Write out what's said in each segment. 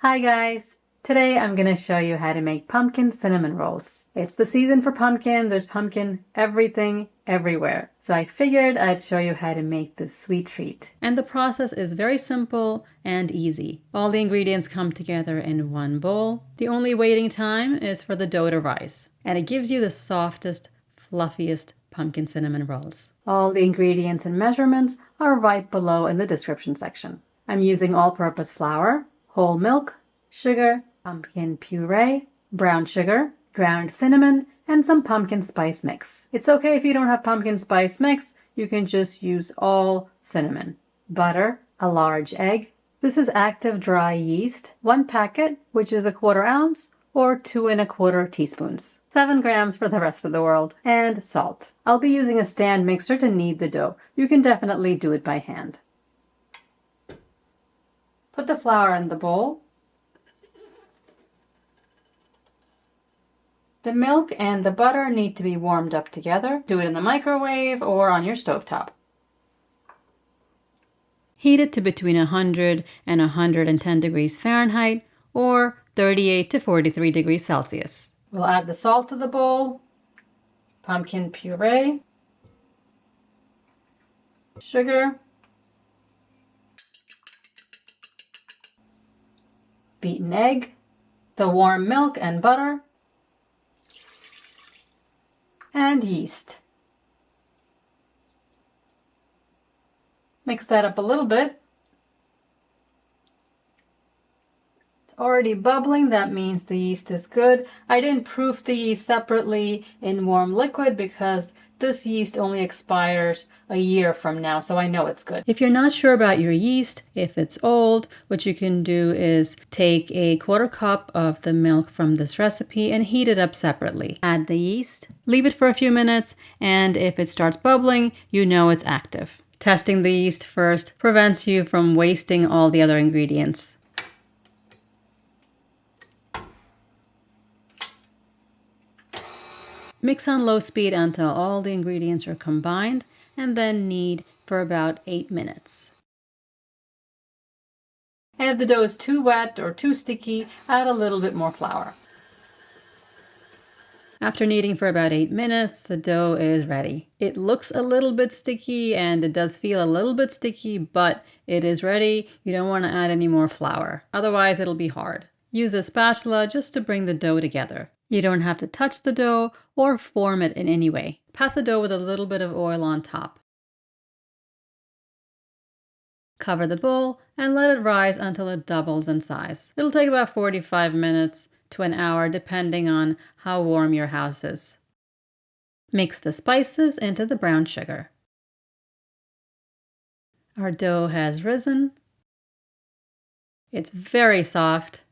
Hi guys! Today I'm going to show you how to make pumpkin cinnamon rolls. It's the season for pumpkin. There's pumpkin everything, everywhere. So I figured I'd show you how to make this sweet treat. And the process is very simple and easy. All the ingredients come together in one bowl. The only waiting time is for the dough to rise. And it gives you the softest, fluffiest pumpkin cinnamon rolls. All the ingredients and measurements are right below in the description section. I'm using all-purpose flour, whole milk, sugar, pumpkin puree, brown sugar, ground cinnamon, and some pumpkin spice mix. It's okay if you don't have pumpkin spice mix, you can just use all cinnamon. Butter, a large egg. This is active dry yeast, 1 packet, which is 1/4 ounce, or 2 1/4 teaspoons. 7 grams for the rest of the world. And salt. I'll be using a stand mixer to knead the dough. You can definitely do it by hand. Put the flour in the bowl. The milk and the butter need to be warmed up together. Do it in the microwave or on your stovetop. Heat it to between 100 and 110 degrees Fahrenheit or 38 to 43 degrees Celsius. We'll add the salt to the bowl, pumpkin puree, sugar, beaten egg, the warm milk and butter, and yeast. Mix that up a little bit. It's already bubbling, that means the yeast is good. I didn't proof the yeast separately in warm liquid because this yeast only expires a year from now, so I know it's good. If you're not sure about your yeast, if it's old, what you can do is take a 1/4 cup of the milk from this recipe and heat it up separately. Add the yeast, leave it for a few minutes, and if it starts bubbling, you know it's active. Testing the yeast first prevents you from wasting all the other ingredients. Mix on low speed until all the ingredients are combined and then knead for about 8 minutes. And if the dough is too wet or too sticky, add a little bit more flour. After kneading for about 8 minutes, the dough is ready. It looks a little bit sticky and it does feel a little bit sticky, but it is ready. You don't want to add any more flour. Otherwise, it'll be hard. Use a spatula just to bring the dough together. You don't have to touch the dough or form it in any way. Pat the dough with a little bit of oil on top. Cover the bowl and let it rise until it doubles in size. It'll take about 45 minutes to an hour depending on how warm your house is. Mix the spices into the brown sugar. Our dough has risen. It's very soft.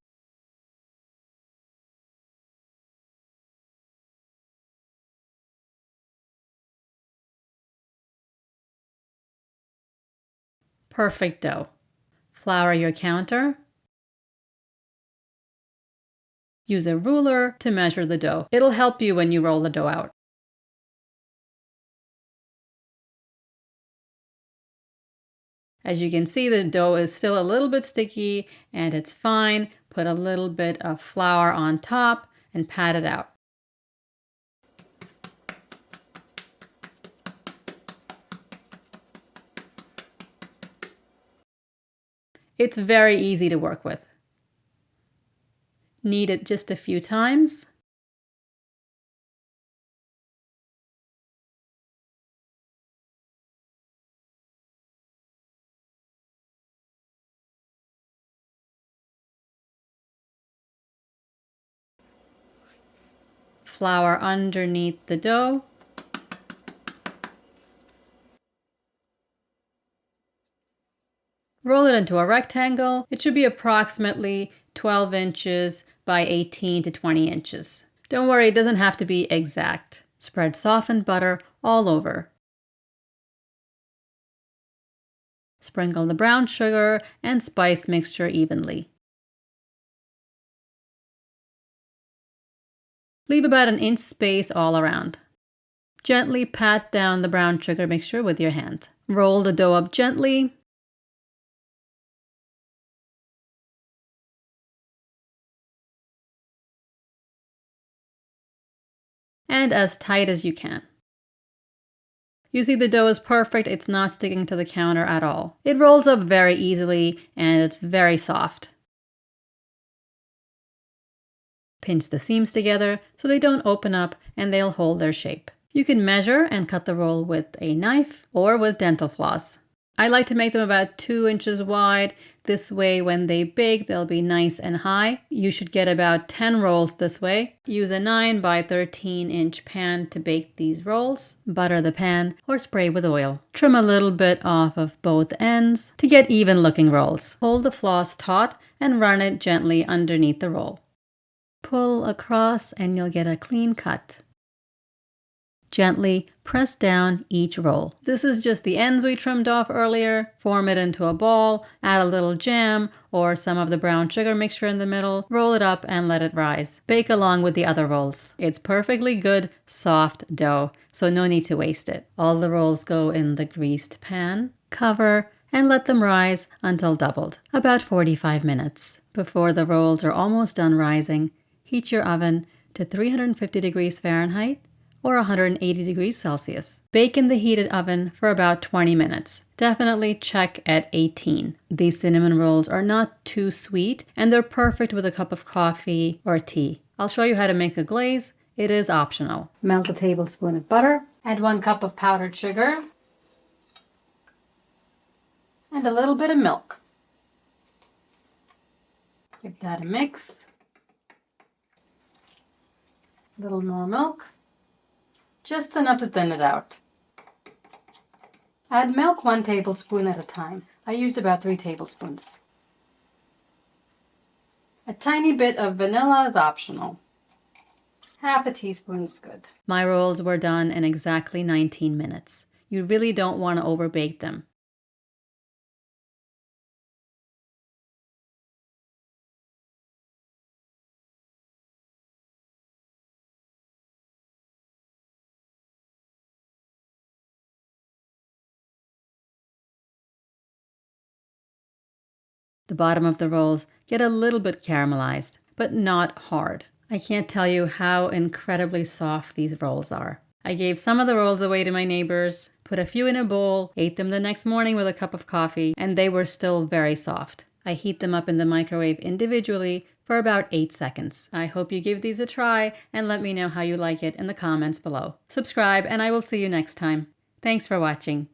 Perfect dough. Flour your counter. Use a ruler to measure the dough. It'll help you when you roll the dough out. As you can see, the dough is still a little bit sticky and it's fine. Put a little bit of flour on top and pat it out. It's very easy to work with. Knead it just a few times. Flour underneath the dough. Roll it into a rectangle. It should be approximately 12 inches by 18 to 20 inches. Don't worry, it doesn't have to be exact. Spread softened butter all over. Sprinkle the brown sugar and spice mixture evenly. Leave about 1 inch space all around. Gently pat down the brown sugar mixture with your hand. Roll the dough up gently. and as tight as you can. You see the dough is perfect, it's not sticking to the counter at all. It rolls up very easily and it's very soft. Pinch the seams together so they don't open up and they'll hold their shape. You can measure and cut the roll with a knife or with dental floss. I like to make them about 2 inches wide. This way when they bake, they'll be nice and high. You should get about 10 rolls this way. Use a 9 by 13 inch pan to bake these rolls. Butter the pan or spray with oil. Trim a little bit off of both ends to get even looking rolls. Hold the floss taut and run it gently underneath the roll. Pull across and you'll get a clean cut. Gently press down each roll. This is just the ends we trimmed off earlier. Form it into a ball, add a little jam or some of the brown sugar mixture in the middle, roll it up and let it rise. Bake along with the other rolls. It's perfectly good, soft dough, so no need to waste it. All the rolls go in the greased pan. Cover and let them rise until doubled, about 45 minutes. Before the rolls are almost done rising, heat your oven to 350 degrees Fahrenheit or 180 degrees Celsius. Bake in the heated oven for about 20 minutes. Definitely check at 18. These cinnamon rolls are not too sweet and they're perfect with a cup of coffee or tea. I'll show you how to make a glaze. It is optional. Melt a tablespoon of butter, add 1 cup of powdered sugar, and a little bit of milk. Give that a mix. A little more milk. Just enough to thin it out. Add milk 1 tablespoon at a time. I used about 3 tablespoons. A tiny bit of vanilla is optional. Half a teaspoon is good. My rolls were done in exactly 19 minutes. You really don't want to overbake them. The bottom of the rolls get a little bit caramelized, but not hard. I can't tell you how incredibly soft these rolls are. I gave some of the rolls away to my neighbors, put a few in a bowl, ate them the next morning with a cup of coffee, and they were still very soft. I heat them up in the microwave individually for about 8 seconds. I hope you give these a try and let me know how you like it in the comments below. Subscribe and I will see you next time. Thanks for watching.